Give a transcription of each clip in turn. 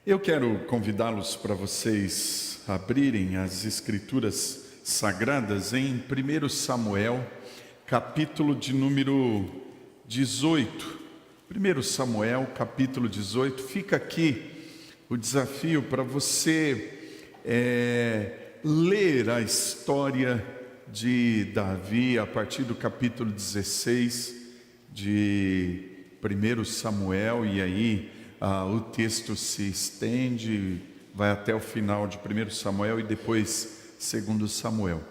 Eu quero convidá-los para vocês abrirem as Escrituras Sagradas em 1 Samuel, capítulo de número 18. 1 Samuel, capítulo 18. Fica aqui o desafio para você ler a história de Davi a partir do capítulo 16 de 1 Samuel, e aí o texto se estende, vai até o final de 1 Samuel e depois 2 Samuel.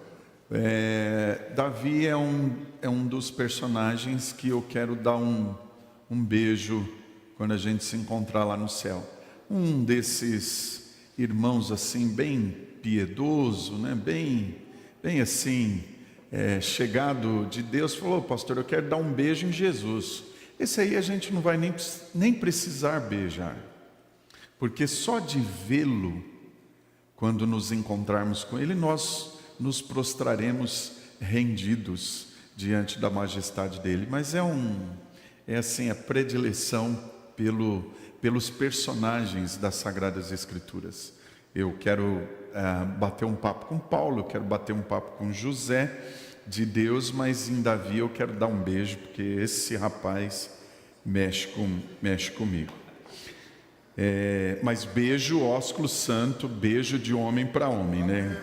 Davi é um dos personagens que eu quero dar um beijo quando a gente se encontrar lá no céu. Um desses irmãos assim, bem piedoso, né? bem assim, chegado de Deus, falou: pastor, eu quero dar um beijo em Jesus. Esse aí a gente não vai nem precisar beijar, porque só de vê-lo, quando nos encontrarmos com ele, nós nos prostraremos rendidos diante da majestade dele. Mas é assim a predileção pelos personagens das Sagradas Escrituras. Eu quero bater um papo com Paulo, eu quero bater um papo com José de Deus, mas em Davi eu quero dar um beijo, porque esse rapaz mexe comigo. Mas beijo ósculo santo, beijo de homem para homem, né?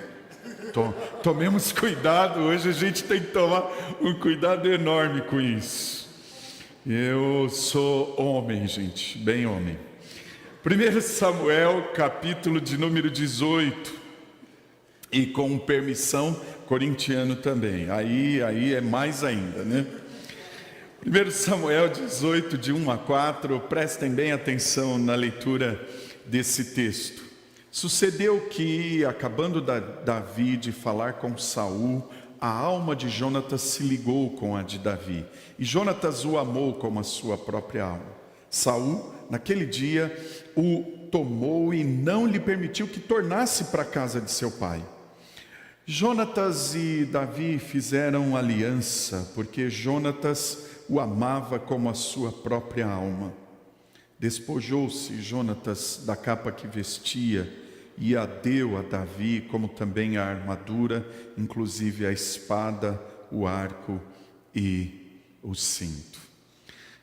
Tomemos cuidado, hoje a gente tem que tomar um cuidado enorme com isso. Eu sou homem, gente, bem homem. 1 Samuel, capítulo de número 18, e com permissão corintiano também, aí é mais ainda, né? 1 Samuel 18, de 1 a 4, prestem bem atenção na leitura desse texto. Sucedeu que, acabando Davi de falar com Saul, a alma de Jonatas se ligou com a de Davi, e Jonatas o amou como a sua própria alma. Saul, naquele dia, o tomou e não lhe permitiu que tornasse para a casa de seu pai. Jonatas e Davi fizeram aliança, porque Jonatas o amava como a sua própria alma. Despojou-se Jonatas da capa que vestia e a deu a Davi, como também a armadura, inclusive a espada, o arco e o cinto.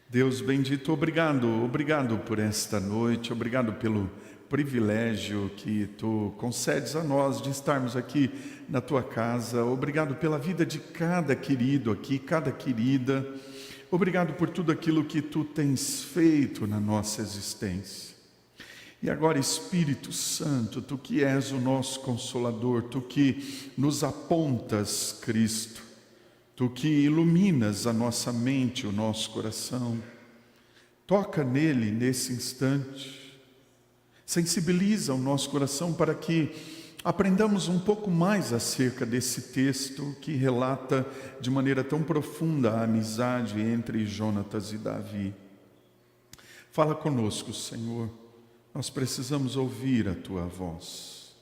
Deus bendito, obrigado por esta noite, obrigado pelo privilégio que Tu concedes a nós de estarmos aqui na Tua casa. Obrigado pela vida de cada querido aqui, cada querida. Obrigado por tudo aquilo que Tu tens feito na nossa existência. E agora, Espírito Santo, Tu que és o nosso Consolador, Tu que nos apontas Cristo, Tu que iluminas a nossa mente, o nosso coração, toca nele nesse instante, sensibiliza o nosso coração para que aprendamos um pouco mais acerca desse texto que relata de maneira tão profunda a amizade entre Jonatas e Davi. Fala conosco, Senhor, nós precisamos ouvir a Tua voz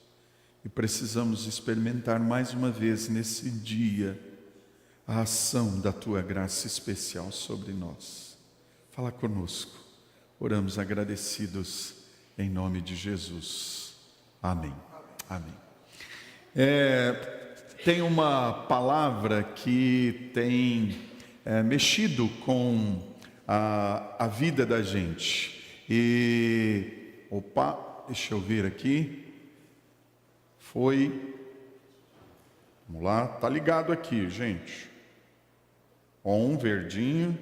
e precisamos experimentar mais uma vez nesse dia a ação da Tua graça especial sobre nós. Fala conosco, oramos agradecidos em nome de Jesus. Amém. Amém. Tem uma palavra que tem mexido com a vida da gente. Deixa eu ver aqui. Vamos lá, tá ligado aqui, gente. Verdinho,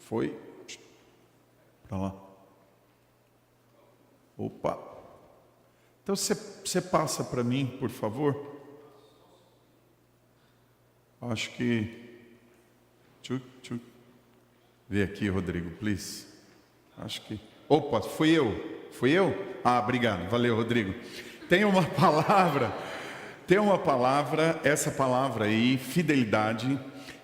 foi para lá. Então você passa para mim, por favor. Acho que... Vê aqui, Rodrigo, please. Acho que... fui eu? Obrigado, valeu, Rodrigo. Tem uma palavra, essa palavra aí, fidelidade,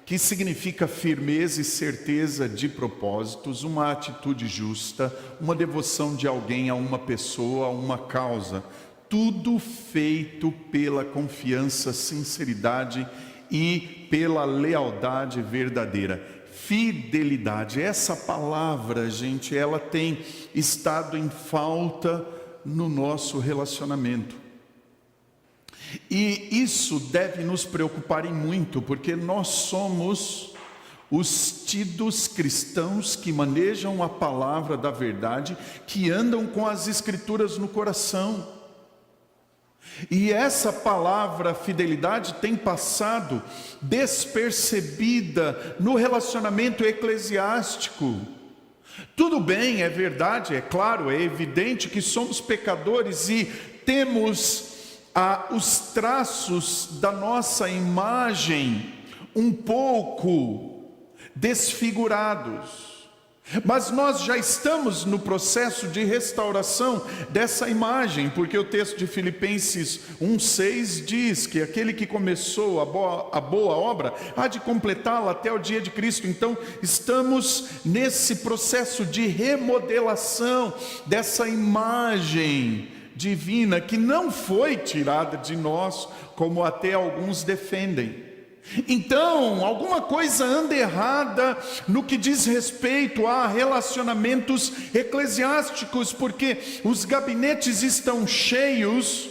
que significa firmeza e certeza de propósitos, uma atitude justa, uma devoção de alguém a uma pessoa, a uma causa. Tudo feito pela confiança, sinceridade e pela lealdade verdadeira. Fidelidade, essa palavra, gente, ela tem estado em falta no nosso relacionamento. E isso deve nos preocupar em muito, porque nós somos os tidos cristãos que manejam a palavra da verdade, que andam com as escrituras no coração. E essa palavra fidelidade tem passado despercebida no relacionamento eclesiástico. Tudo bem, é verdade, é claro, é evidente que somos pecadores e temos os traços da nossa imagem um pouco desfigurados. Mas nós já estamos no processo de restauração dessa imagem, porque o texto de Filipenses 1,6 diz que aquele que começou a boa obra há de completá-la até o dia de Cristo. Então estamos nesse processo de remodelação dessa imagem divina que não foi tirada de nós, como até alguns defendem. Então, alguma coisa anda errada no que diz respeito a relacionamentos eclesiásticos, porque os gabinetes estão cheios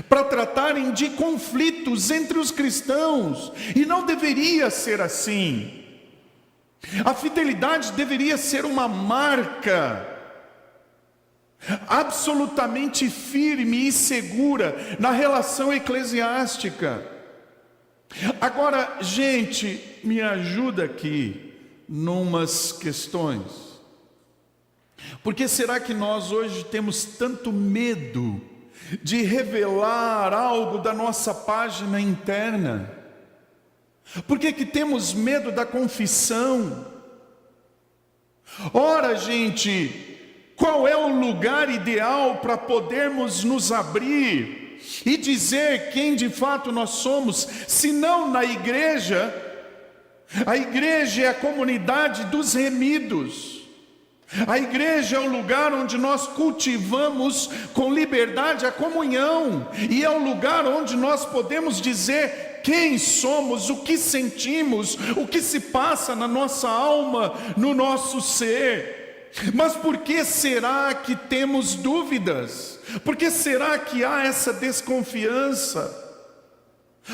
para tratarem de conflitos entre os cristãos, e não deveria ser assim. A fidelidade deveria ser uma marca absolutamente firme e segura na relação eclesiástica. Agora, gente, me ajuda aqui numas questões. Por que será que nós hoje temos tanto medo de revelar algo da nossa página interna? Por que temos medo da confissão? Ora, gente, qual é o lugar ideal para podermos nos abrir e dizer quem de fato nós somos, se não na igreja? A igreja é a comunidade dos remidos. A igreja é o lugar onde nós cultivamos com liberdade a comunhão, e é o lugar onde nós podemos dizer quem somos, o que sentimos, o que se passa na nossa alma, no nosso ser. Mas por que será que temos dúvidas? Por que será que há essa desconfiança?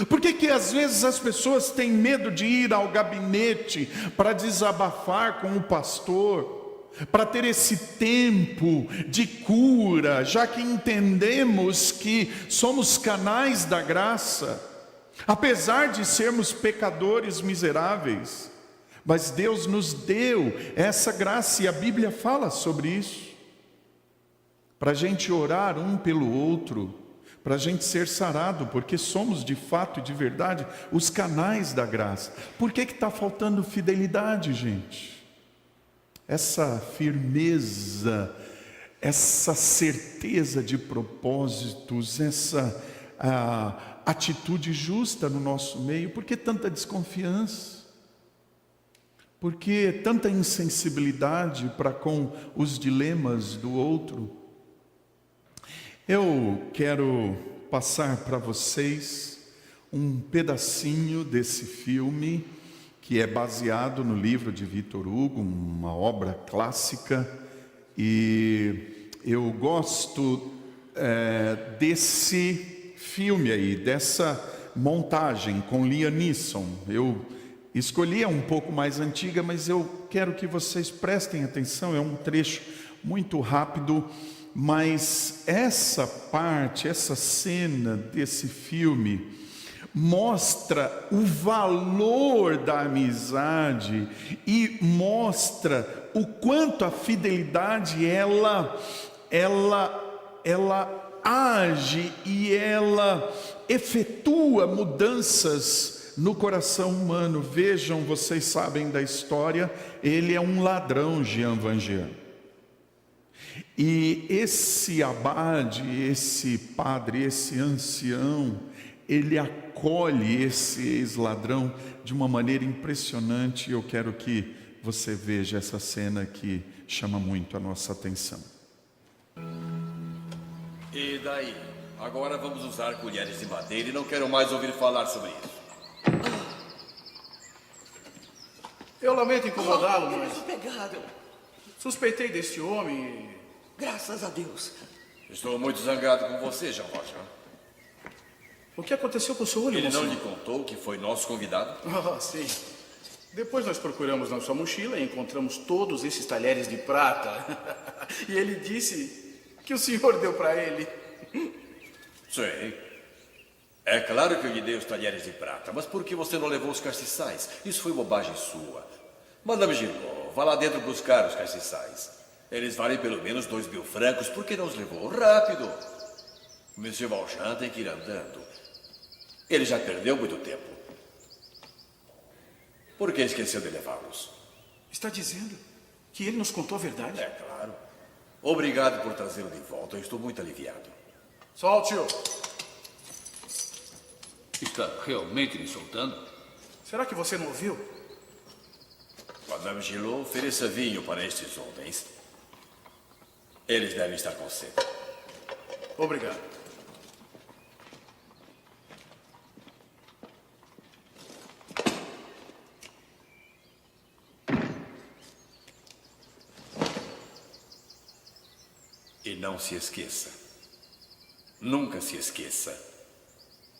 Por que às vezes as pessoas têm medo de ir ao gabinete para desabafar com o pastor, para ter esse tempo de cura, já que entendemos que somos canais da graça, apesar de sermos pecadores miseráveis? Mas Deus nos deu essa graça, e a Bíblia fala sobre isso, para a gente orar um pelo outro, para a gente ser sarado, porque somos de fato e de verdade os canais da graça. Por que está faltando fidelidade, gente? Essa firmeza, essa certeza de propósitos, essa atitude justa no nosso meio. Por que tanta desconfiança? Por que tanta insensibilidade para com os dilemas do outro? Eu quero passar para vocês um pedacinho desse filme, que é baseado no livro de Victor Hugo, uma obra clássica, e eu gosto desse filme aí, dessa montagem com Liam Neeson. Eu escolhi um pouco mais antiga, mas eu quero que vocês prestem atenção, é um trecho muito rápido, mas essa parte, essa cena desse filme mostra o valor da amizade e mostra o quanto a fidelidade ela age e ela efetua mudanças no coração humano. Vejam, vocês sabem da história, ele é um ladrão, Jean Valjean. E esse abade, esse padre, esse ancião, ele acolhe esse ex-ladrão de uma maneira impressionante. Eu quero que você veja essa cena que chama muito a nossa atenção. E daí? Agora vamos usar colheres de madeira e não quero mais ouvir falar sobre isso. Eu lamento incomodá-lo, mas Pegado. suspeitei deste homem e... Graças a Deus. Estou muito zangado com você, Jean Valjean. O que aconteceu com o seu olho, Ele não Monsenhor? lhe contou que foi nosso convidado? Ah, sim. Depois nós procuramos na sua mochila e encontramos todos esses talheres de prata. E ele disse que o senhor deu para ele. Sei. É claro que eu lhe dei os talheres de prata, mas por que você não levou os castiçais? Isso foi bobagem sua. Madame Gillot, vá lá dentro buscar os castiçais. Eles valem pelo menos 2.000 francos. Por que não os levou? Rápido! O Monsieur Valjean tem que ir andando. Ele já perdeu muito tempo. Por que esqueceu de levá-los? Está dizendo que ele nos contou a verdade? É claro. Obrigado por trazê-lo de volta. Eu estou muito aliviado. Solte-o! Está realmente me soltando? Será que você não ouviu? Madame Gillot, ofereça vinho para estes homens. Eles devem estar com sede. Obrigado. E não se esqueça, nunca se esqueça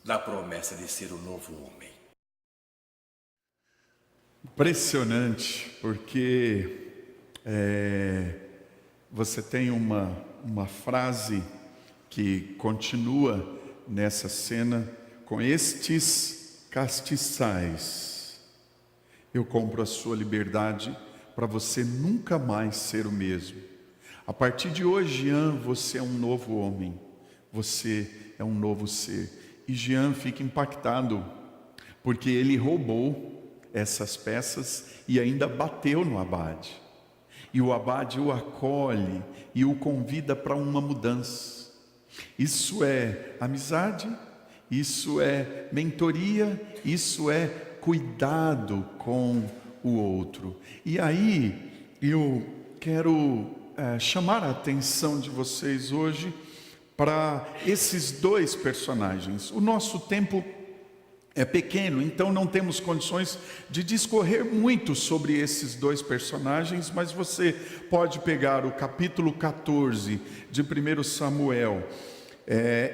da promessa de ser o novo homem. Impressionante, porque você tem uma frase que continua nessa cena: com estes castiçais eu compro a sua liberdade para você nunca mais ser o mesmo. A partir de hoje, Jean, você é um novo homem, você é um novo ser. E Jean fica impactado, porque ele roubou essas peças e ainda bateu no abade. E o abade o acolhe e o convida para uma mudança. Isso é amizade, isso é mentoria, isso é cuidado com o outro. E aí eu quero chamar a atenção de vocês hoje para esses dois personagens. O nosso tempo é pequeno, então não temos condições de discorrer muito sobre esses dois personagens, mas você pode pegar o capítulo 14 de 1 Samuel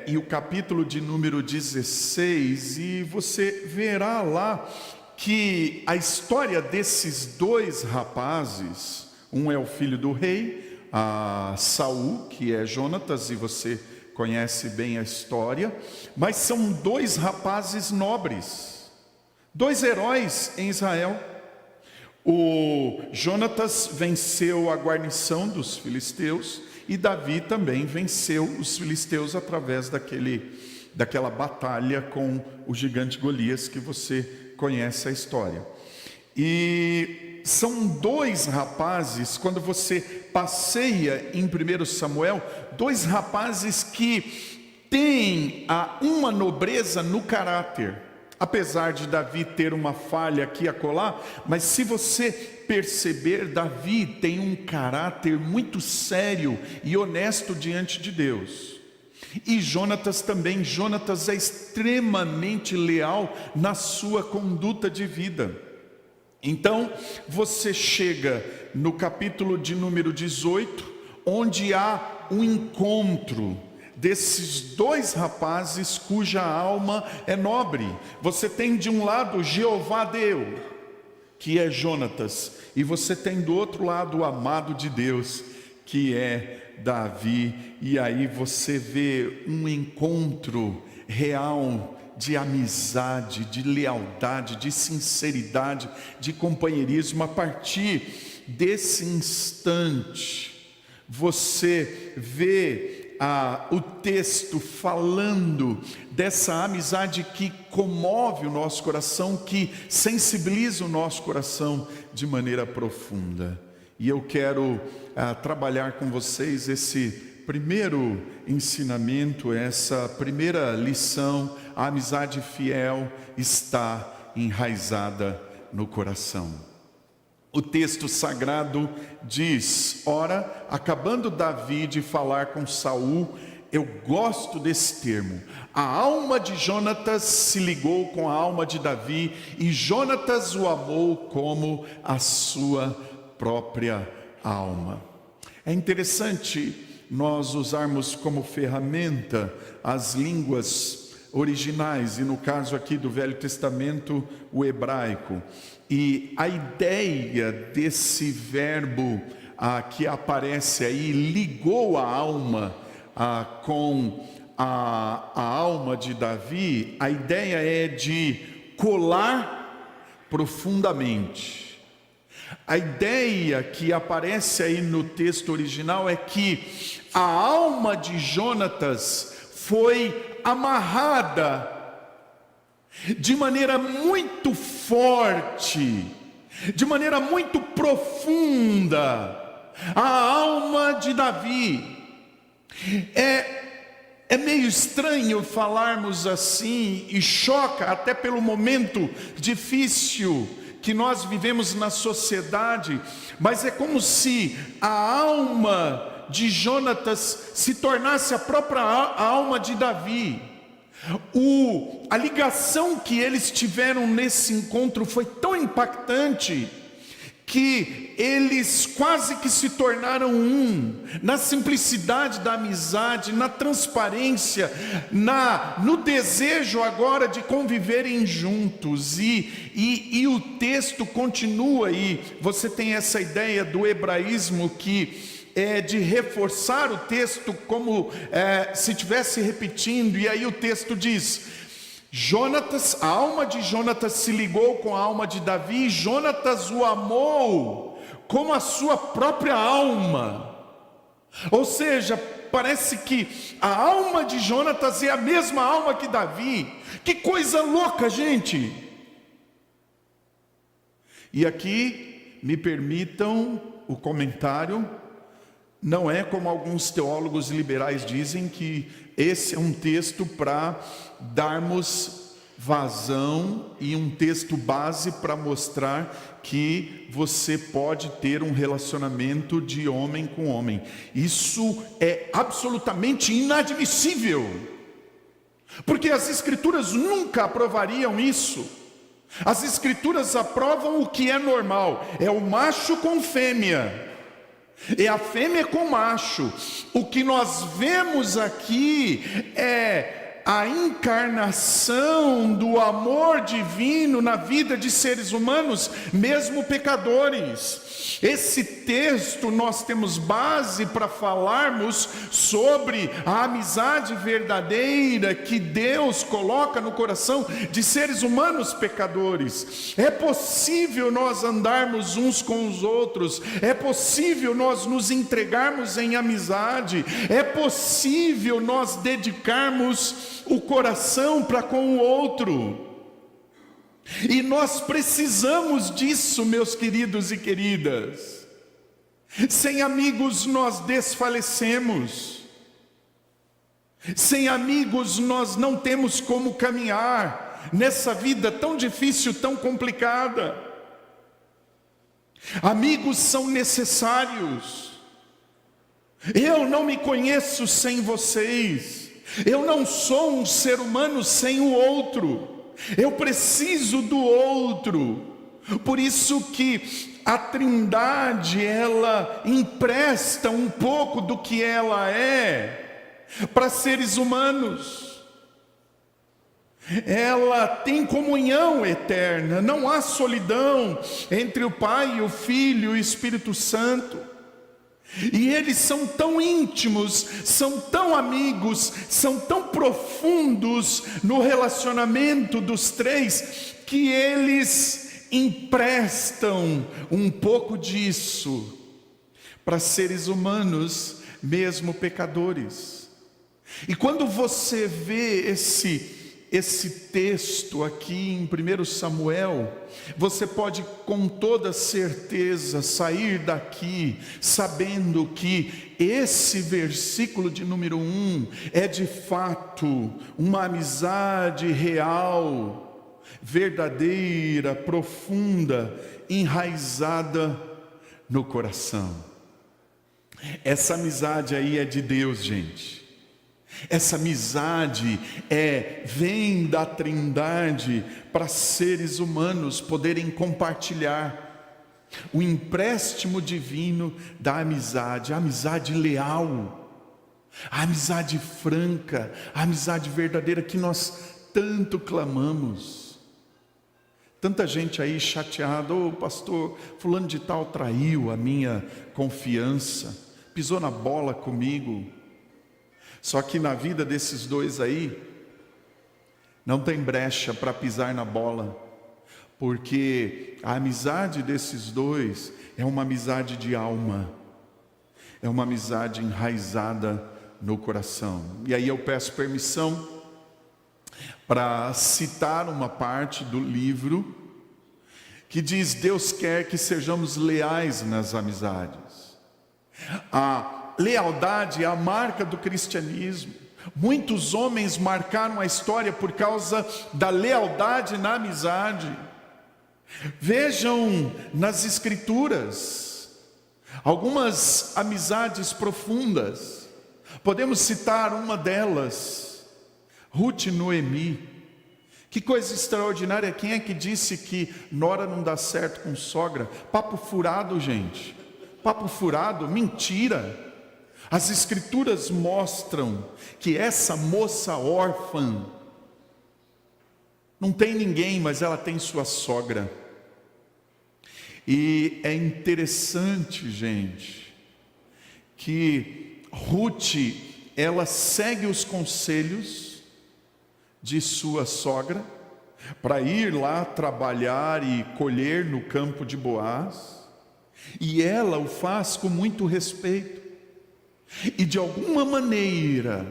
e o capítulo de número 16, e você verá lá que a história desses dois rapazes, um é o filho do rei, a Saul, que é Jonatas, e você conhece bem a história, mas são dois rapazes nobres, dois heróis em Israel. O Jonatas venceu a guarnição dos filisteus e Davi também venceu os filisteus através daquela batalha com o gigante Golias, que você conhece a história. E são dois rapazes, quando você passeia em 1 Samuel, dois rapazes que têm uma nobreza no caráter. Apesar de Davi ter uma falha aqui e acolá, mas se você perceber, Davi tem um caráter muito sério e honesto diante de Deus. E Jonatas também. Jonatas é extremamente leal na sua conduta de vida. Então, você chega no capítulo de número 18, onde há um encontro desses dois rapazes cuja alma é nobre. Você tem de um lado Jeová deu, que é Jonatas, e você tem do outro lado o amado de Deus, que é Davi. E aí você vê um encontro real de amizade, de lealdade, de sinceridade, de companheirismo. A partir desse instante, você vê o texto falando dessa amizade que comove o nosso coração, que sensibiliza o nosso coração de maneira profunda. E eu quero trabalhar com vocês esse primeiro ensinamento, essa primeira lição. A amizade fiel está enraizada no coração. O texto sagrado diz: ora, acabando Davi de falar com Saul, eu gosto desse termo, a alma de Jonatas se ligou com a alma de Davi, e Jonatas o amou como a sua própria alma. É interessante nós usarmos como ferramenta as línguas originais, e no caso aqui do Velho Testamento, o hebraico. E a ideia desse verbo que aparece aí, ligou a alma com a alma de Davi, a ideia é de colar profundamente. A ideia que aparece aí no texto original é que a alma de Jonatas foi amarrada de maneira muito forte, de maneira muito profunda, a alma de Davi. É meio estranho falarmos assim, e choca até pelo momento difícil que nós vivemos na sociedade, mas é como se a alma de Jonatas se tornasse a própria alma de Davi. A ligação que eles tiveram nesse encontro foi tão impactante que eles quase que se tornaram um, na simplicidade da amizade, na transparência, no desejo agora de conviverem juntos. E o texto continua, e você tem essa ideia do hebraísmo que é de reforçar o texto como se estivesse repetindo. E aí o texto diz: Jonatas, a alma de Jonatas se ligou com a alma de Davi, e Jonatas o amou como a sua própria alma. Ou seja, parece que a alma de Jonatas é a mesma alma que Davi. Que coisa louca, gente! E aqui me permitam o comentário. Não é como alguns teólogos liberais dizem, que esse é um texto para darmos vazão e um texto base para mostrar que você pode ter um relacionamento de homem com homem. Isso é absolutamente inadmissível, porque as Escrituras nunca aprovariam isso. As Escrituras aprovam o que é normal, é o macho com fêmea, é a fêmea com macho. O que nós vemos aqui é a encarnação do amor divino na vida de seres humanos, mesmo pecadores. Esse texto nós temos base para falarmos sobre a amizade verdadeira que Deus coloca no coração de seres humanos pecadores. É possível nós andarmos uns com os outros, é possível nós nos entregarmos em amizade, é possível nós dedicarmos o coração para com o outro. E nós precisamos disso, meus queridos e queridas. Sem amigos nós desfalecemos. Sem amigos nós não temos como caminhar nessa vida tão difícil, tão complicada. Amigos são necessários. Eu não me conheço sem vocês. Eu não sou um ser humano sem o outro. Eu preciso do outro. Por isso que a Trindade, ela empresta um pouco do que ela é para seres humanos. Ela tem comunhão eterna. Não há solidão entre o Pai, o Filho e o Espírito Santo. E eles são tão íntimos, são tão amigos, são tão profundos no relacionamento dos três, que eles emprestam um pouco disso para seres humanos, mesmo pecadores. E quando você vê esse texto aqui em 1 Samuel, você pode com toda certeza sair daqui sabendo que esse versículo de número 1 é de fato uma amizade real, verdadeira, profunda, enraizada no coração. Essa amizade aí é de Deus, gente. Essa amizade vem da Trindade para seres humanos poderem compartilhar o empréstimo divino da amizade, a amizade leal. a amizade franca, a amizade verdadeira que nós tanto clamamos. Tanta gente aí chateada: ô pastor, fulano de tal traiu a minha confiança, pisou na bola comigo. Só que na vida desses dois aí, não tem brecha para pisar na bola, porque a amizade desses dois é uma amizade de alma, é uma amizade enraizada no coração. E aí eu peço permissão para citar uma parte do livro que diz: Deus quer que sejamos leais nas amizades. A lealdade é a marca do cristianismo. Muitos homens marcaram a história por causa da lealdade na amizade. Vejam nas escrituras algumas amizades profundas. Podemos citar uma delas, Ruth e Noemi. Que coisa extraordinária. Quem é que disse que nora não dá certo com sogra? Papo furado, gente. Papo furado, mentira. As escrituras mostram que essa moça órfã não tem ninguém, mas ela tem sua sogra. E é interessante, gente, que Ruth, ela segue os conselhos de sua sogra para ir lá trabalhar e colher no campo de Boaz, e ela o faz com muito respeito. E de alguma maneira,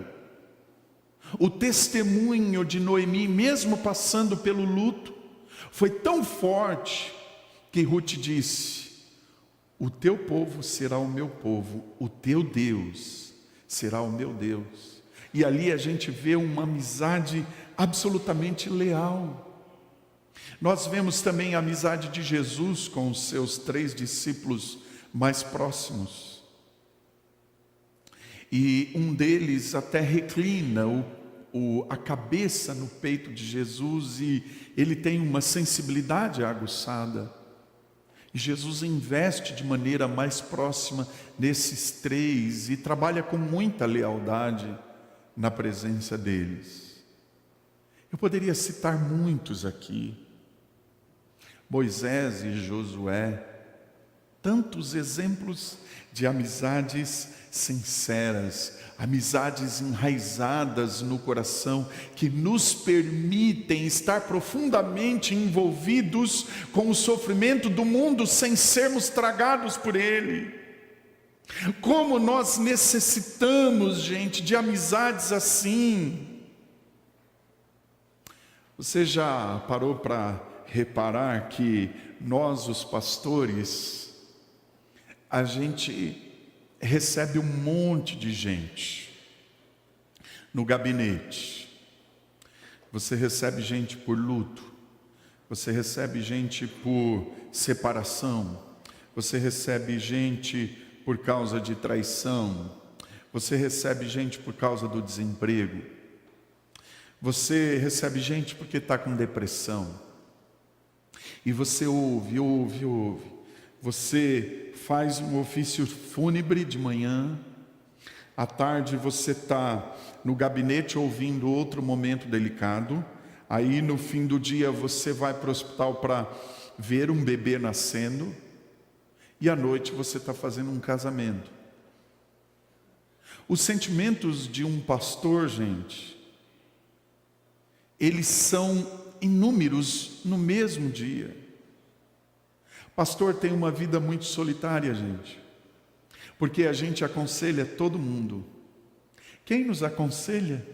o testemunho de Noemi, mesmo passando pelo luto, foi tão forte que Ruth disse: o teu povo será o meu povo, o teu Deus será o meu Deus. E ali a gente vê uma amizade absolutamente leal. Nós vemos também a amizade de Jesus com os seus 3 discípulos mais próximos. E um deles até reclina a cabeça no peito de Jesus, e ele tem uma sensibilidade aguçada. E Jesus investe de maneira mais próxima nesses 3 e trabalha com muita lealdade na presença deles. Eu poderia citar muitos aqui: Moisés e Josué, tantos exemplos de amizades sinceras, amizades enraizadas no coração, que nos permitem estar profundamente envolvidos com o sofrimento do mundo sem sermos tragados por ele. Como nós necessitamos, gente, de amizades assim. Você já parou para reparar que nós, os pastores, a gente recebe um monte de gente no gabinete? Você recebe gente por luto, você recebe gente por separação, você recebe gente por causa de traição, você recebe gente por causa do desemprego, você recebe gente porque está com depressão. E você ouve. Você faz um ofício fúnebre de manhã, à tarde você está no gabinete ouvindo outro momento delicado, aí no fim do dia você vai para o hospital para ver um bebê nascendo, e à noite você está fazendo um casamento. Os sentimentos de um pastor, gente, eles são inúmeros no mesmo dia. Pastor tem uma vida muito solitária, gente, porque a gente aconselha todo mundo. Quem nos aconselha?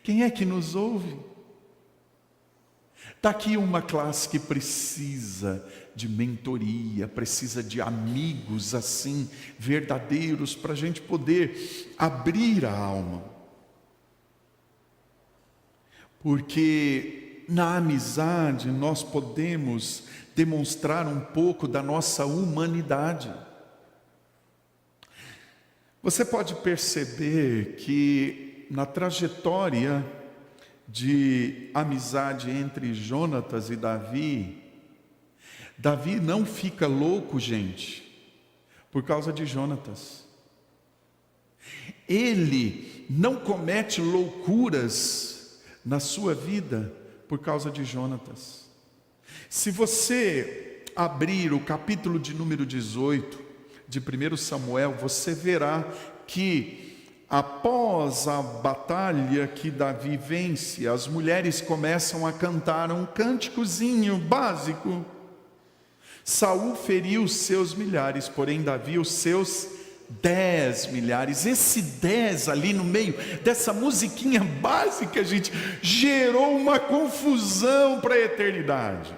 Quem é que nos ouve? Está aqui uma classe que precisa de mentoria, precisa de amigos assim, verdadeiros, para a gente poder abrir a alma. Porque na amizade nós podemos demonstrar um pouco da nossa humanidade. Você pode perceber que na trajetória de amizade entre Jonatas e Davi, Davi não fica louco, gente, por causa de Jonatas. ele não comete loucuras na sua vida por causa de Jonatas. Se você abrir o capítulo de número 18 de 1 Samuel, você verá que após a batalha que Davi vence, as mulheres começam a cantar um cânticozinho básico. Saul feriu os seus milhares, porém Davi os seus 10 milhares. Esse 10 ali no meio dessa musiquinha básica, gente, gerou uma confusão para a eternidade.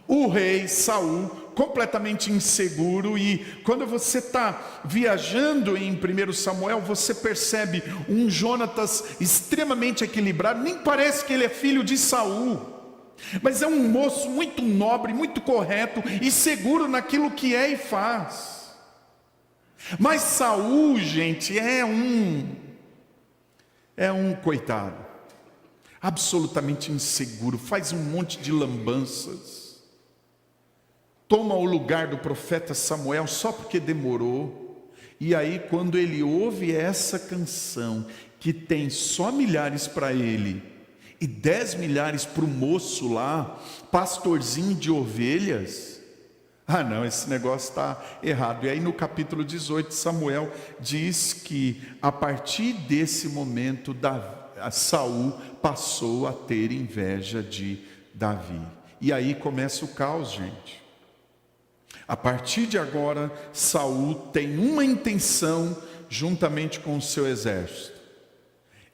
O rei Saul, completamente inseguro, e quando você está viajando em 1 Samuel, você percebe um Jonatas extremamente equilibrado. Nem parece que ele é filho de Saul, mas é um moço muito nobre, muito correto e seguro naquilo que é e faz. Mas Saul, gente, é um coitado, absolutamente inseguro, faz um monte de lambanças, toma o lugar do profeta Samuel só porque demorou. E aí, quando ele ouve essa canção, que tem só milhares para ele e 10 milhares para o moço lá, pastorzinho de ovelhas, não, esse negócio está errado. E aí no capítulo 18, Samuel diz que a partir desse momento, Saul passou a ter inveja de Davi. E aí começa o caos, gente. A partir de agora, Saul tem uma intenção juntamente com o seu exército: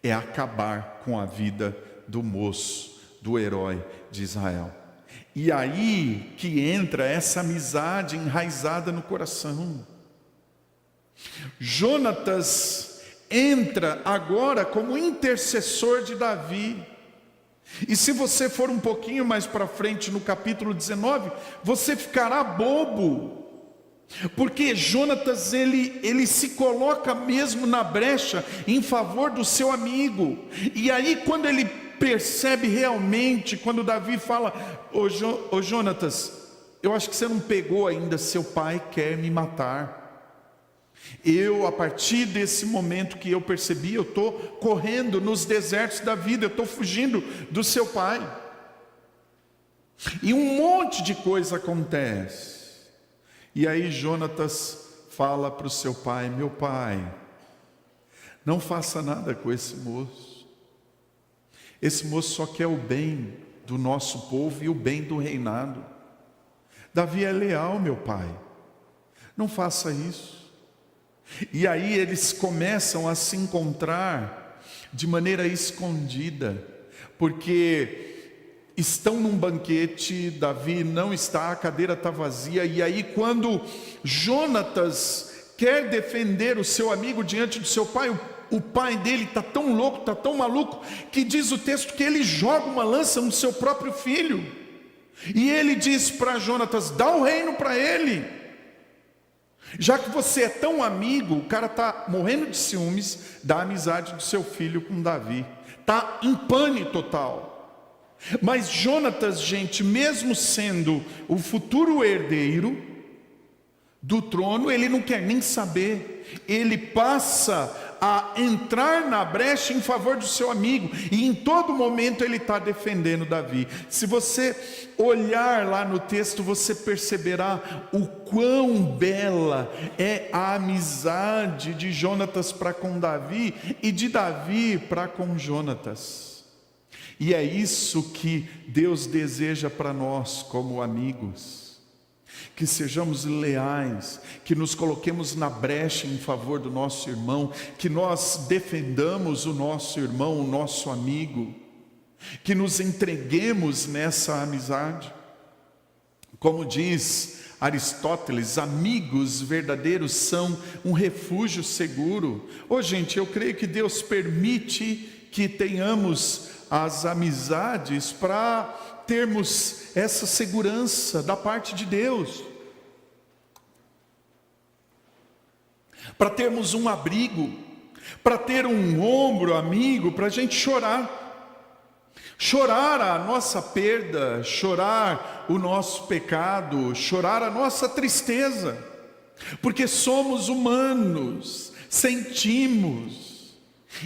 é acabar com a vida do moço, do herói de Israel. E aí que entra essa amizade enraizada no coração. Jonatas entra agora como intercessor de Davi. E se você for um pouquinho mais para frente no capítulo 19, você ficará bobo, porque Jonatas ele se coloca mesmo na brecha em favor do seu amigo. E aí quando ele percebe realmente, quando Davi fala: ô Jonatas, eu acho que você não pegou ainda, seu pai quer me matar. A partir desse momento que eu percebi, eu estou correndo nos desertos da vida, eu estou fugindo do seu pai. E um monte de coisa acontece. E aí Jonatas fala para o seu pai: meu pai, não faça nada com esse moço. Esse moço só quer o bem do nosso povo e o bem do reinado. Davi é leal, meu pai, não faça isso. E aí eles começam a se encontrar de maneira escondida, porque estão num banquete, Davi não está, a cadeira está vazia. E aí quando Jonatas quer defender o seu amigo diante do seu pai, o pai dele está tão louco, está tão maluco, que diz o texto que ele joga uma lança no seu próprio filho. E ele diz para Jonatas: dá o reino para ele. Já que você é tão amigo, o cara está morrendo de ciúmes da amizade do seu filho com Davi. Está em pânico total. Mas Jonatas, gente, mesmo sendo o futuro herdeiro do trono, ele não quer nem saber. Ele passa a entrar na brecha em favor do seu amigo, e em todo momento ele está defendendo Davi. Se você olhar lá no texto, você perceberá o quão bela é a amizade de Jonatas para com Davi e de Davi para com Jonatas. E é isso que Deus deseja para nós como amigos. Que sejamos leais, que nos coloquemos na brecha em favor do nosso irmão, que nós defendamos o nosso irmão, o nosso amigo, que nos entreguemos nessa amizade. Como diz Aristóteles, amigos verdadeiros são um refúgio seguro. Gente, eu creio que Deus permite que tenhamos as amizades para termos essa segurança da parte de Deus, para termos um abrigo, para ter um ombro amigo, para a gente chorar a nossa perda, chorar o nosso pecado, chorar a nossa tristeza, porque somos humanos, sentimos.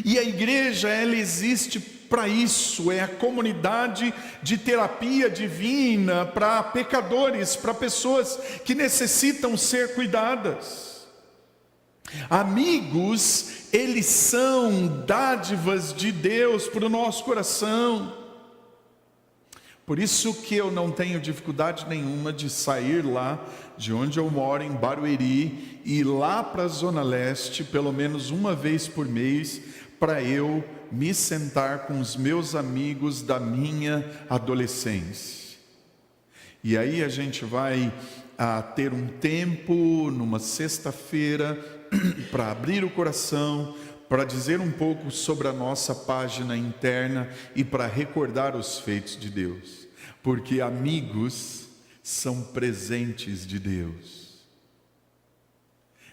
E a igreja, ela existe para isso, é a comunidade de terapia divina para pecadores, para pessoas que necessitam ser cuidadas. Amigos, eles são dádivas de Deus para o nosso coração. Por isso que eu não tenho dificuldade nenhuma de sair lá de onde eu moro, em Barueri, e ir lá para a Zona Leste, pelo menos uma vez por mês, para eu me sentar com os meus amigos da minha adolescência. E aí a gente vai ter um tempo, numa sexta-feira, para abrir o coração, para dizer um pouco sobre a nossa página interna e para recordar os feitos de Deus. Porque amigos são presentes de Deus.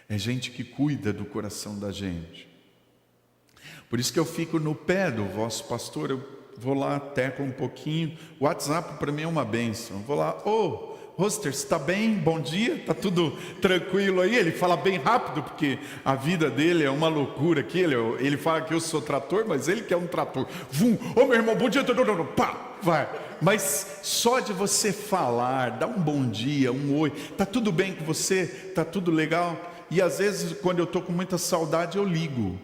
É gente que cuida do coração da gente. Por isso que eu fico no pé do vosso pastor, eu vou lá, teclo um pouquinho. O WhatsApp para mim é uma bênção. Eu vou lá, Roster, está bem? Bom dia? Está tudo tranquilo aí? Ele fala bem rápido, porque a vida dele é uma loucura aqui. Ele fala que eu sou trator, mas ele que é um trator. Vum, meu irmão, bom dia, pá, vai. Mas só de você falar, dar um bom dia, um oi, está tudo bem com você? Está tudo legal? E às vezes, quando eu estou com muita saudade, eu ligo.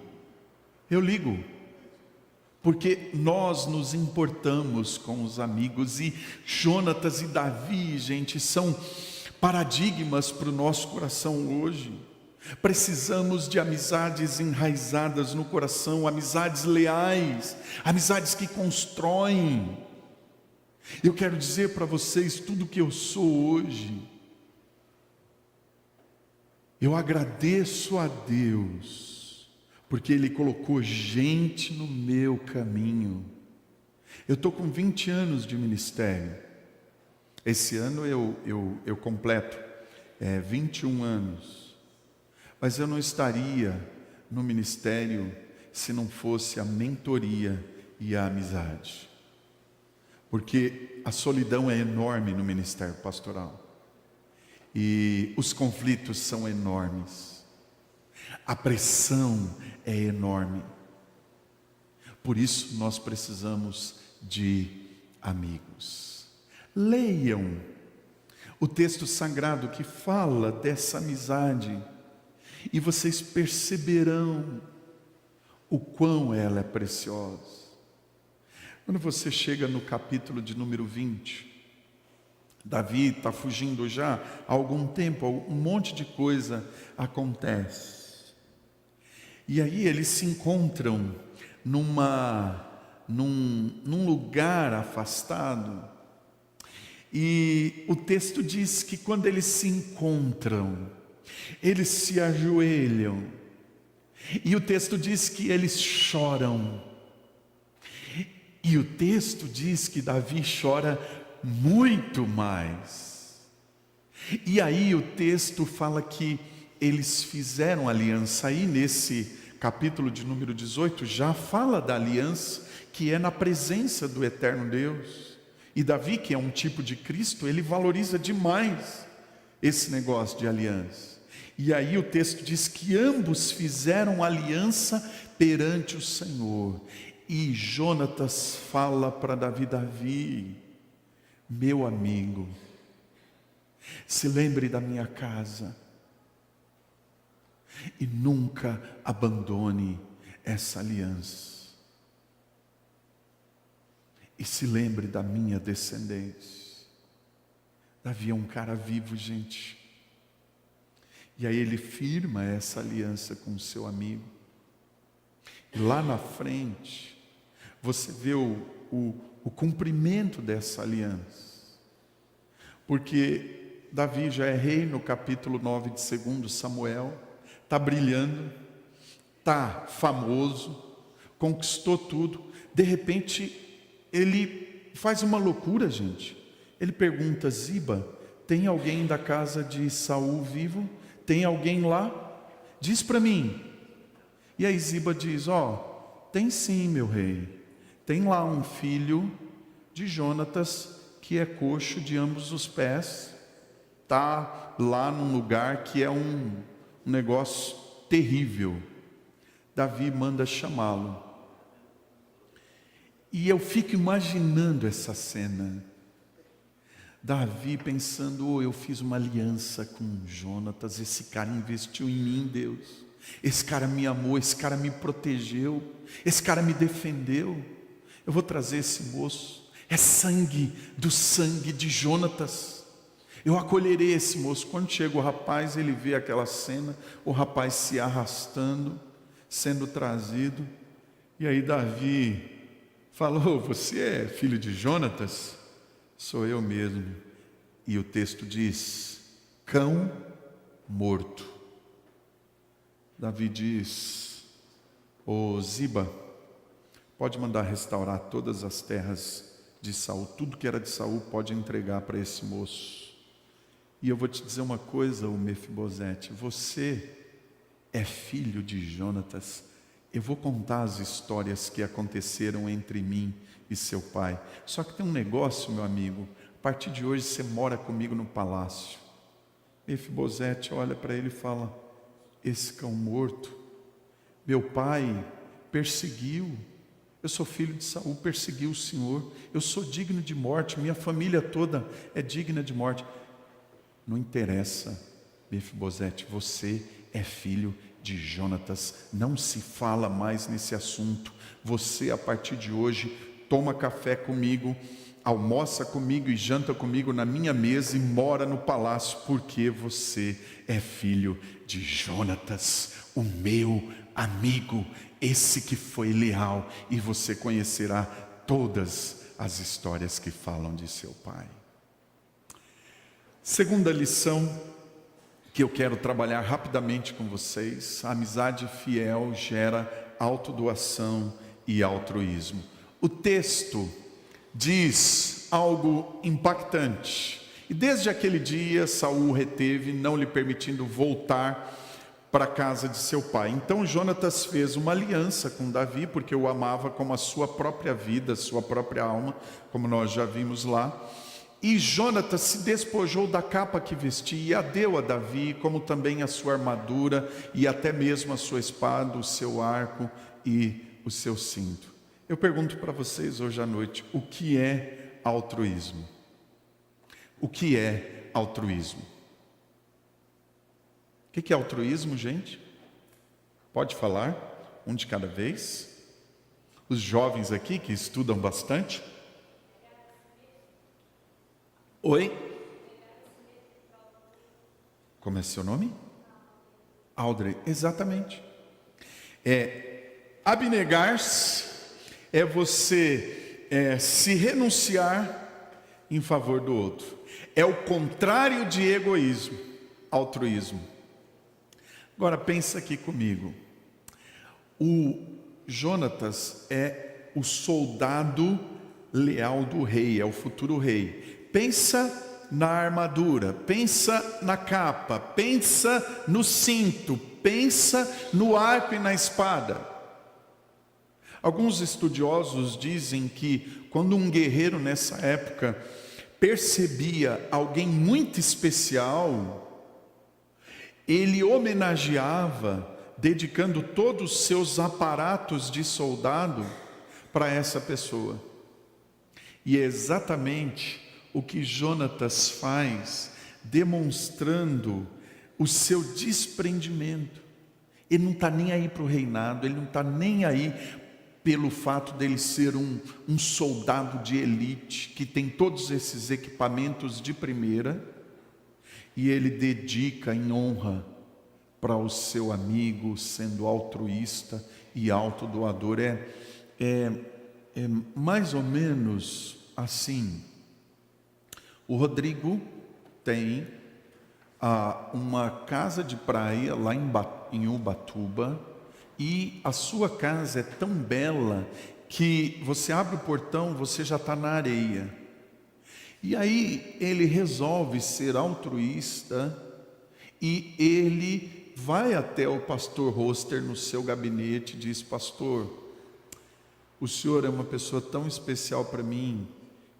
Porque nós nos importamos com os amigos, e Jonatas e Davi, gente, são paradigmas para o nosso coração hoje. Precisamos de amizades enraizadas no coração, amizades leais, amizades que constroem. Eu quero dizer para vocês, tudo que eu sou hoje, eu agradeço a Deus, porque Ele colocou gente no meu caminho. Eu estou com 20 anos de ministério. Esse ano eu completo 21 anos. Mas eu não estaria no ministério se não fosse a mentoria e a amizade. Porque a solidão é enorme no ministério pastoral. E os conflitos são enormes. A pressão é enorme. Por isso nós precisamos de amigos. Leiam o texto sagrado que fala dessa amizade, e vocês perceberão o quão ela é preciosa. Quando você chega no capítulo de número 20, Davi está fugindo já há algum tempo, um monte de coisa acontece. E aí eles se encontram num lugar afastado. E o texto diz que quando eles se encontram, eles se ajoelham. E o texto diz que eles choram. E o texto diz que Davi chora muito mais. E aí o texto fala que eles fizeram aliança. Aí nesse capítulo de número 18 já fala da aliança que é na presença do eterno Deus. E Davi, que é um tipo de Cristo, ele valoriza demais esse negócio de aliança. E aí o texto diz que ambos fizeram aliança perante o Senhor. E Jonatas fala para Davi: Davi, meu amigo, se lembre da minha casa e nunca abandone essa aliança. E se lembre da minha descendência. Davi é um cara vivo, gente. E aí ele firma essa aliança com o seu amigo. E lá na frente, você vê o cumprimento dessa aliança. Porque Davi já é rei no capítulo 9 de 2 Samuel. Está brilhando, está famoso, conquistou tudo. De repente, ele faz uma loucura, gente. Ele pergunta: Ziba, tem alguém da casa de Saul vivo? Tem alguém lá? Diz para mim. E aí Ziba diz: tem sim, meu rei. Tem lá um filho de Jonatas que é coxo de ambos os pés. Está lá num lugar que é um negócio terrível. Davi manda chamá-lo. E eu fico imaginando essa cena. Davi pensando, eu fiz uma aliança com Jonatas, esse cara investiu em mim, Deus. Esse cara me amou, esse cara me protegeu, esse cara me defendeu. Eu vou trazer esse moço, é sangue do sangue de Jonatas. Eu acolherei esse moço. Quando chega o rapaz, ele vê aquela cena, o rapaz se arrastando, sendo trazido. E aí Davi falou, você é filho de Jonatas? Sou eu mesmo. E o texto diz, cão morto. Davi diz, ô Ziba, pode mandar restaurar todas as terras de Saul, tudo que era de Saul pode entregar para esse moço. E eu vou te dizer uma coisa, o Mefibosete, você é filho de Jonatas. Eu vou contar as histórias que aconteceram entre mim e seu pai. Só que tem um negócio, meu amigo, a partir de hoje você mora comigo no palácio. Mefibosete olha para ele e fala, esse cão morto, meu pai perseguiu, eu sou filho de Saul, perseguiu o Senhor, eu sou digno de morte, minha família toda é digna de morte. Não interessa, Mefibosete, você é filho de Jonatas, não se fala mais nesse assunto. Você a partir de hoje toma café comigo, almoça comigo e janta comigo na minha mesa e mora no palácio, porque você é filho de Jonatas, o meu amigo, esse que foi leal, e você conhecerá todas as histórias que falam de seu pai. Segunda lição que eu quero trabalhar rapidamente com vocês, a amizade fiel gera autodoação e altruísmo. O texto diz algo impactante. E desde aquele dia Saul o reteve, não lhe permitindo voltar para a casa de seu pai. Então Jonatas fez uma aliança com Davi, porque o amava como a sua própria vida, a sua própria alma, como nós já vimos lá. E Jonatas se despojou da capa que vestia e a deu a Davi, como também a sua armadura e até mesmo a sua espada, o seu arco e o seu cinto. Eu pergunto para vocês hoje à noite, o que é altruísmo? O que é altruísmo? O que é altruísmo, gente? Pode falar? Um de cada vez? Os jovens aqui que estudam bastante? Oi? Como é seu nome? Audrey, exatamente. Abnegar-se é você se renunciar em favor do outro. É o contrário de egoísmo, altruísmo. Agora pensa aqui comigo. O Jonatas é o soldado leal do rei, é o futuro rei. Pensa na armadura, pensa na capa, pensa no cinto, pensa no arco e na espada. Alguns estudiosos dizem que quando um guerreiro nessa época percebia alguém muito especial, ele homenageava, dedicando todos os seus aparatos de soldado para essa pessoa. E é exatamente o que Jonatas faz, demonstrando o seu desprendimento. Ele não está nem aí para o reinado, ele não está nem aí pelo fato dele ser um soldado de elite, que tem todos esses equipamentos de primeira, e ele dedica em honra para o seu amigo, sendo altruísta e autodoador. É mais ou menos assim. O Rodrigo tem uma casa de praia lá em Ubatuba, e a sua casa é tão bela que você abre o portão, você já está na areia. E aí ele resolve ser altruísta e ele vai até o pastor Roster no seu gabinete e diz: pastor, o senhor é uma pessoa tão especial para mim,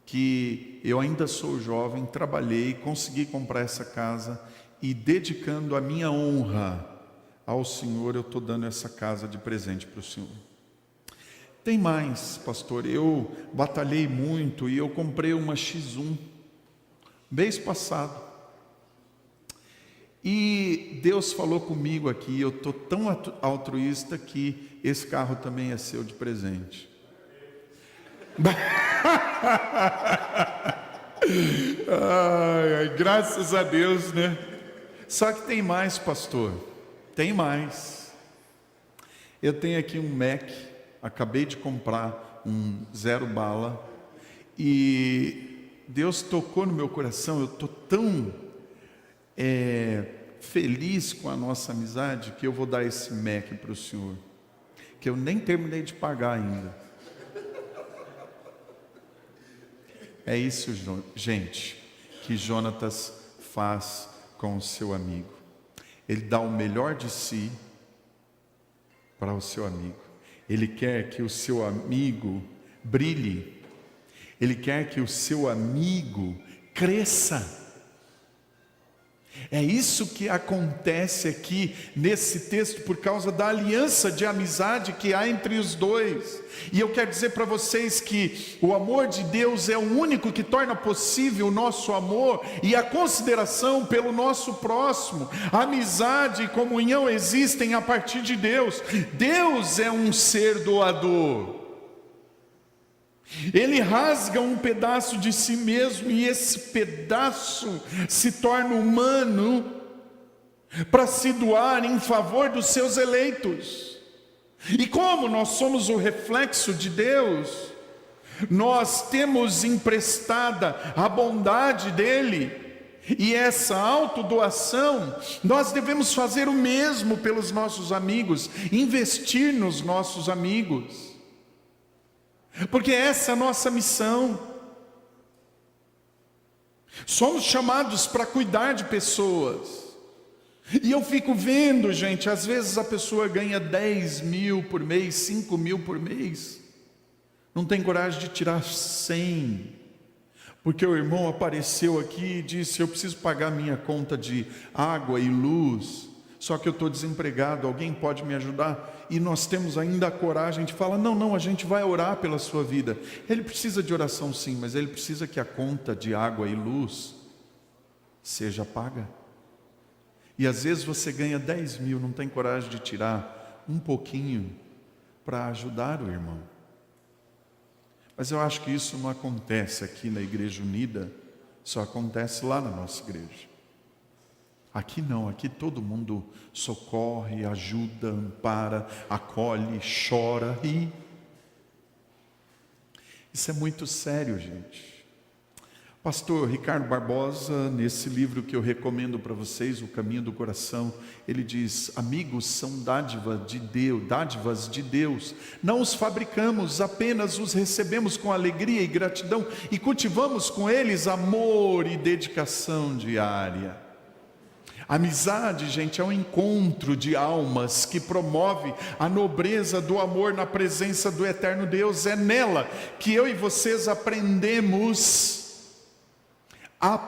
que eu ainda sou jovem, trabalhei, consegui comprar essa casa, e dedicando a minha honra ao Senhor, eu estou dando essa casa de presente para o Senhor. Tem mais, pastor, eu batalhei muito e eu comprei uma X1 mês passado. E Deus falou comigo aqui, eu estou tão altruísta que esse carro também é seu de presente. Ai, graças a Deus, né? Só que tem mais, pastor, tem mais. Eu tenho aqui um Mac, acabei de comprar um 0 bala, e Deus tocou no meu coração, eu estou tão feliz com a nossa amizade, que eu vou dar esse Mac para o senhor, que eu nem terminei de pagar ainda. É isso, gente, que Jonatas faz com o seu amigo. Ele dá o melhor de si para o seu amigo. Ele quer que o seu amigo brilhe. Ele quer que o seu amigo cresça. É isso que acontece aqui nesse texto por causa da aliança de amizade que há entre os dois. E eu quero dizer para vocês que o amor de Deus é o único que torna possível o nosso amor e a consideração pelo nosso próximo. A amizade e comunhão existem a partir de Deus. Deus é um ser doador. Ele rasga um pedaço de si mesmo e esse pedaço se torna humano para se doar em favor dos seus eleitos. E como nós somos o reflexo de Deus, nós temos emprestada a bondade dele, e essa autodoação, nós devemos fazer o mesmo pelos nossos amigos, investir nos nossos amigos. Porque essa é a nossa missão. Somos chamados para cuidar de pessoas. E eu fico vendo, gente, às vezes a pessoa ganha 10 mil por mês, 5 mil por mês. Não tem coragem de tirar 100. Porque o irmão apareceu aqui e disse, eu preciso pagar minha conta de água e luz. Só que eu estou desempregado, alguém pode me ajudar? E nós temos ainda a coragem de falar, não, a gente vai orar pela sua vida. Ele precisa de oração sim, mas ele precisa que a conta de água e luz seja paga. E às vezes você ganha 10 mil, não tem coragem de tirar um pouquinho para ajudar o irmão. Mas eu acho que isso não acontece aqui na Igreja Unida, só acontece lá na nossa igreja. Aqui não, aqui todo mundo socorre, ajuda, ampara, acolhe, chora, ri. Isso é muito sério, gente. Pastor Ricardo Barbosa, nesse livro que eu recomendo para vocês, O Caminho do Coração, ele diz, amigos são dádivas de Deus. Não os fabricamos, apenas os recebemos com alegria e gratidão e cultivamos com eles amor e dedicação diária. Amizade, gente, é um encontro de almas que promove a nobreza do amor na presença do eterno Deus. É nela que eu e vocês aprendemos a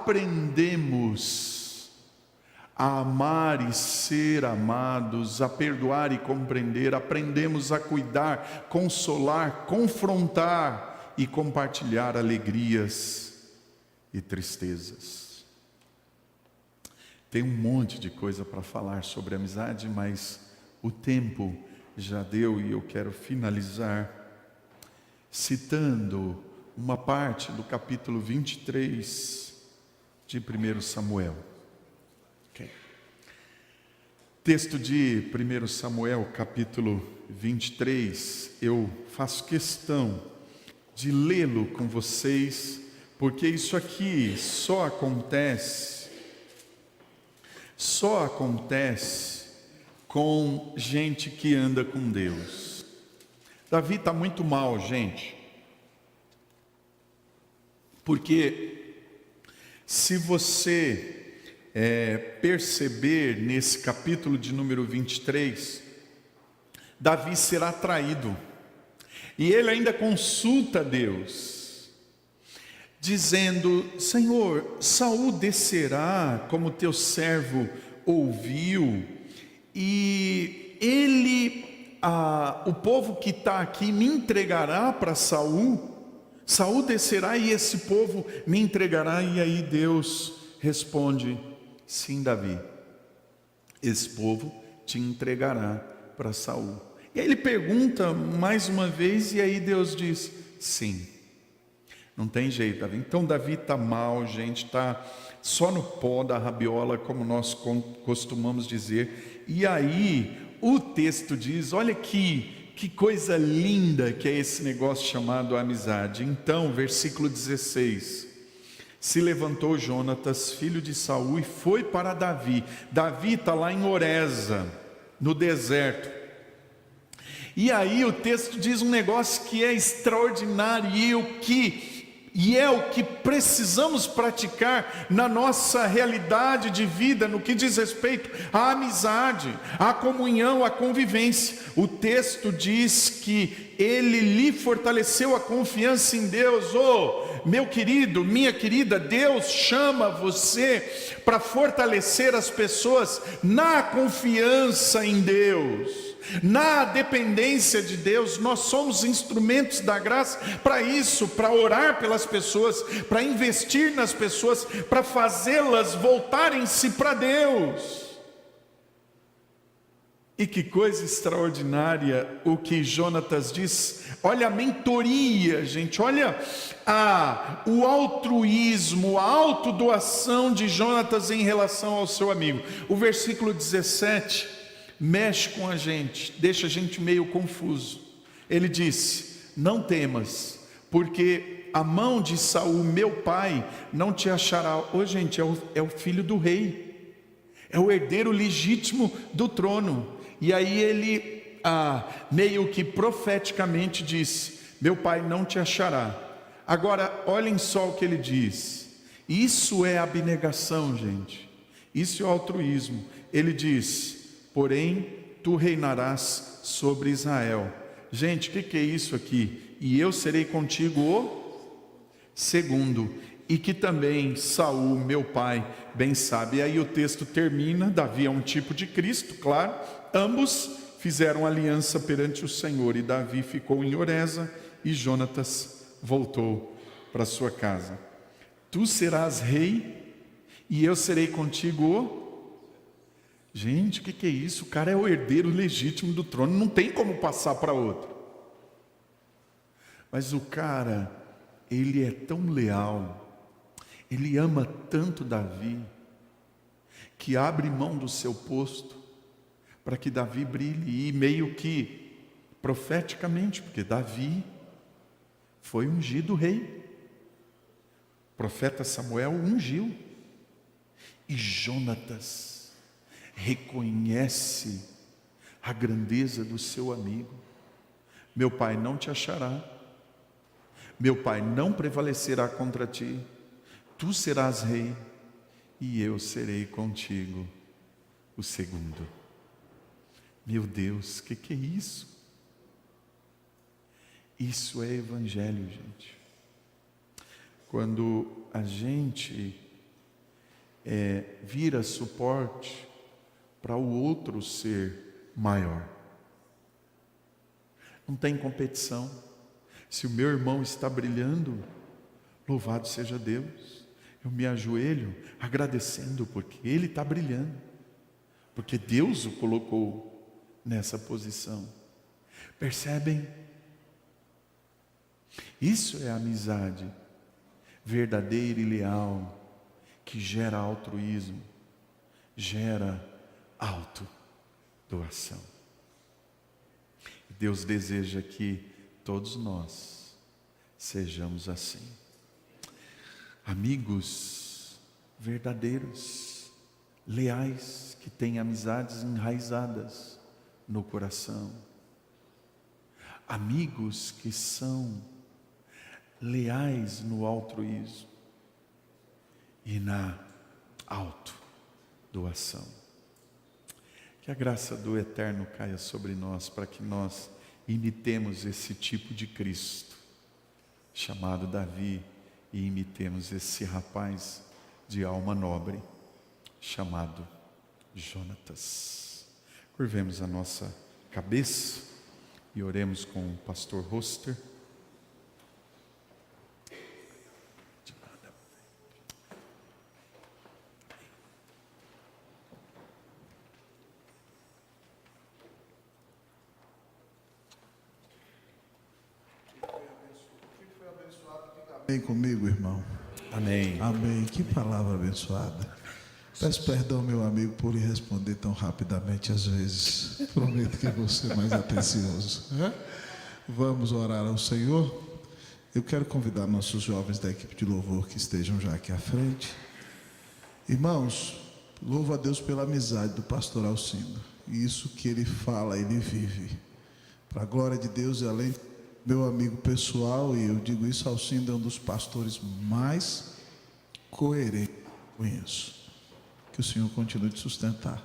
amar e ser amados, a perdoar e compreender, aprendemos a cuidar, consolar, confrontar e compartilhar alegrias e tristezas. Tem um monte de coisa para falar sobre amizade, mas o tempo já deu e eu quero finalizar citando uma parte do capítulo 23 de 1 Samuel. Okay. Texto de 1 Samuel, capítulo 23, eu faço questão de lê-lo com vocês, porque isso aqui só acontece com gente que anda com Deus. Davi está muito mal, gente. Porque se você perceber nesse capítulo de número 23, Davi será traído. E ele ainda consulta Deus, dizendo, Senhor, Saul descerá como teu servo ouviu, e o povo que está aqui me entregará para Saul. Saul descerá e esse povo me entregará. E aí Deus responde: sim, Davi, esse povo te entregará para Saul. E aí ele pergunta mais uma vez, e aí Deus diz: sim. Não tem jeito, Davi. Então Davi está mal, gente, está só no pó da rabiola, como nós costumamos dizer. E aí o texto diz: olha que coisa linda que é esse negócio chamado amizade. Então, versículo 16: se levantou Jonatas, filho de Saul, e foi para Davi. Davi está lá em Oreza, no deserto. E aí o texto diz um negócio que é extraordinário e é o que precisamos praticar na nossa realidade de vida, no que diz respeito à amizade, à comunhão, à convivência. O texto diz que ele lhe fortaleceu a confiança em Deus. Meu querido, minha querida, Deus chama você para fortalecer as pessoas na confiança em Deus, na dependência de Deus. Nós somos instrumentos da graça para isso, para orar pelas pessoas, para investir nas pessoas, para fazê-las voltarem-se para Deus. E que coisa extraordinária o que Jonatas diz. Olha a mentoria, gente, olha o altruísmo, a autodoação de Jonatas em relação ao seu amigo. O versículo 17 mexe com a gente, deixa a gente meio confuso. Ele disse: não temas, porque a mão de Saul, meu pai, não te achará. Gente, é o filho do rei, é o herdeiro legítimo do trono. E aí ele meio que profeticamente disse: meu pai não te achará. Agora olhem só o que ele diz. Isso é abnegação, gente, isso é altruísmo. Ele diz: porém tu reinarás sobre Israel. Gente, o que é isso aqui? E eu serei contigo o segundo, e que também Saul, meu pai, bem sabe. E aí o texto termina. Davi é um tipo de Cristo, claro. Ambos fizeram aliança perante o Senhor, e Davi ficou em Oreza, e Jonatas voltou para sua casa. Tu serás rei, e eu serei contigo o... Gente, o que é isso? O cara é o herdeiro legítimo do trono, não tem como passar para outro. Mas o cara, ele é tão leal, ele ama tanto Davi, que abre mão do seu posto para que Davi brilhe. E meio que profeticamente, porque Davi foi ungido rei, o profeta Samuel ungiu, e Jonatas reconhece a grandeza do seu amigo. Meu pai não te achará, meu pai não prevalecerá contra ti, tu serás rei, e eu serei contigo o segundo. Meu Deus, o que é isso? Isso é evangelho, gente. Quando a gente vira suporte para o outro ser maior. Não tem competição. Se o meu irmão está brilhando, louvado seja Deus. Eu me ajoelho agradecendo porque ele está brilhando, porque Deus o colocou nessa posição. Percebem? Isso é amizade verdadeira e leal, que gera altruísmo, gera autodoação. Deus deseja que todos nós sejamos assim. Amigos verdadeiros, leais, que têm amizades enraizadas no coração. Amigos que são leais no altruísmo e na autodoação. Que a graça do Eterno caia sobre nós, para que nós imitemos esse tipo de Cristo, chamado Davi, e imitemos esse rapaz de alma nobre, chamado Jonatas. Curvemos a nossa cabeça e oremos com o pastor Roster. Amém comigo, irmão. Amém. Amém. Que palavra abençoada. Peço perdão, meu amigo, por lhe responder tão rapidamente às vezes. Prometo que vou ser mais atencioso. Vamos orar ao Senhor. Eu quero convidar nossos jovens da equipe de louvor que estejam já aqui à frente. Irmãos, louvo a Deus pela amizade do pastor Alcindo. E isso que ele fala, ele vive. Para a glória de Deus, e além meu amigo pessoal, e eu digo isso, Alcindo é um dos pastores mais coerentes que conheço. Que o Senhor continue de sustentar.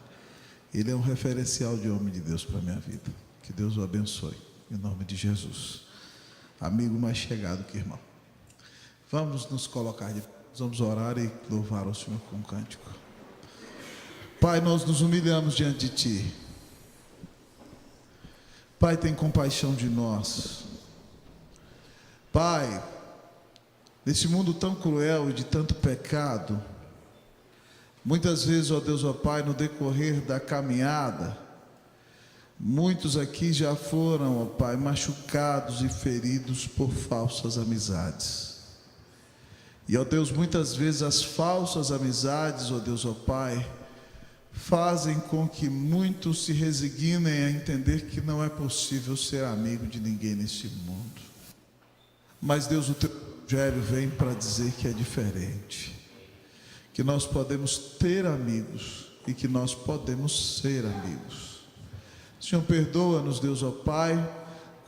Ele é um referencial de homem de Deus para a minha vida. Que Deus o abençoe, em nome de Jesus. Amigo mais chegado que irmão. Vamos nos colocar de pé, vamos orar e louvar o Senhor com um cântico. Pai, nós nos humilhamos diante de Ti. Pai, tem compaixão de nós. Pai, nesse mundo tão cruel e de tanto pecado, muitas vezes, ó Deus, ó Pai, no decorrer da caminhada, muitos aqui já foram, ó Pai, machucados e feridos por falsas amizades. E, ó Deus, muitas vezes as falsas amizades, ó Deus, ó Pai, fazem com que muitos se resignem a entender que não é possível ser amigo de ninguém neste mundo. Mas Deus, o Teu Evangelho vem para dizer que é diferente, que nós podemos ter amigos e que nós podemos ser amigos. Senhor, perdoa-nos, Deus, ó Pai,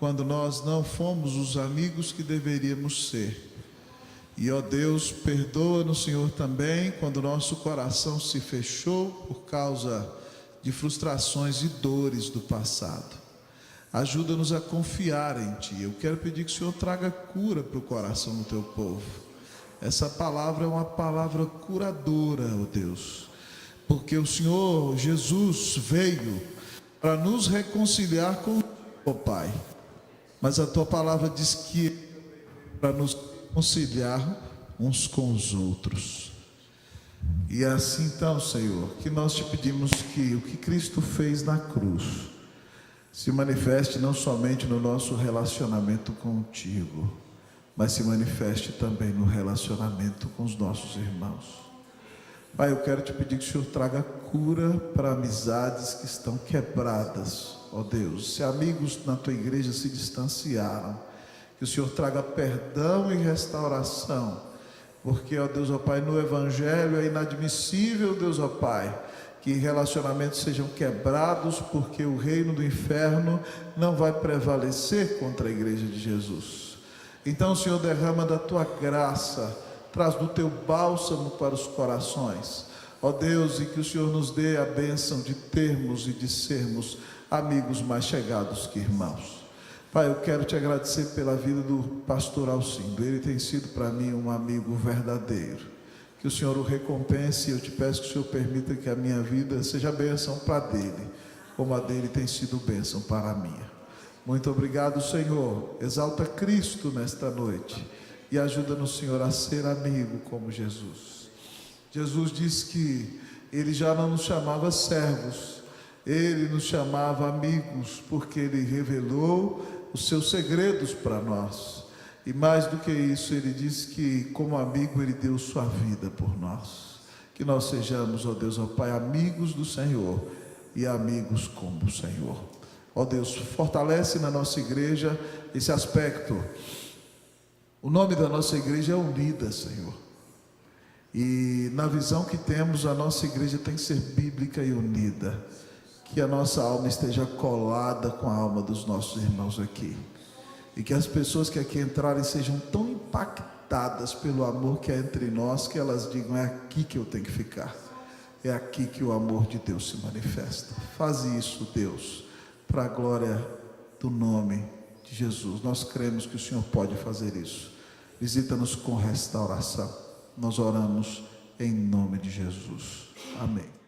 quando nós não fomos os amigos que deveríamos ser. E, ó Deus, perdoa-nos, Senhor, também quando nosso coração se fechou por causa de frustrações e dores do passado. Ajuda-nos a confiar em Ti. Eu quero pedir que o Senhor traga cura para o coração do Teu povo. Essa palavra é uma palavra curadora, ó Deus, porque o Senhor Jesus veio para nos reconciliar com o Pai, mas a Tua palavra diz que para nos reconciliar uns com os outros. E assim então, Senhor, que nós Te pedimos que o que Cristo fez na cruz se manifeste não somente no nosso relacionamento contigo, mas se manifeste também no relacionamento com os nossos irmãos. Pai, eu quero Te pedir que o Senhor traga cura para amizades que estão quebradas, ó Deus. Se amigos na Tua igreja se distanciaram, que o Senhor traga perdão e restauração, porque, ó Deus, ó Pai, no Evangelho é inadmissível, Deus, ó Pai, que relacionamentos sejam quebrados, porque o reino do inferno não vai prevalecer contra a igreja de Jesus. Então, Senhor, derrama da Tua graça, traz do Teu bálsamo para os corações, ó Deus, e que o Senhor nos dê a bênção de termos e de sermos amigos mais chegados que irmãos. Pai, eu quero Te agradecer pela vida do pastor Alcindo. Ele tem sido para mim um amigo verdadeiro. Que o Senhor o recompense, e eu Te peço que o Senhor permita que a minha vida seja bênção para dele, como a dele tem sido bênção para a minha. Muito obrigado, Senhor. Exalta Cristo nesta noite e ajuda-nos, Senhor, a ser amigo como Jesus. Jesus disse que Ele já não nos chamava servos, Ele nos chamava amigos, porque Ele revelou os seus segredos para nós. E mais do que isso, Ele disse que como amigo Ele deu sua vida por nós. Que nós sejamos, ó Deus, ó Pai, amigos do Senhor e amigos como o Senhor. Ó Deus, fortalece na nossa igreja esse aspecto. O nome da nossa igreja é Unida, Senhor. E na visão que temos, a nossa igreja tem que ser bíblica e unida. Que a nossa alma esteja colada com a alma dos nossos irmãos aqui. E que as pessoas que aqui entrarem sejam tão impactadas pelo amor que há entre nós, que elas digam, é aqui que eu tenho que ficar. É aqui que o amor de Deus se manifesta. Faz isso, Deus, para a glória do nome de Jesus. Nós cremos que o Senhor pode fazer isso. Visita-nos com restauração. Nós oramos em nome de Jesus. Amém.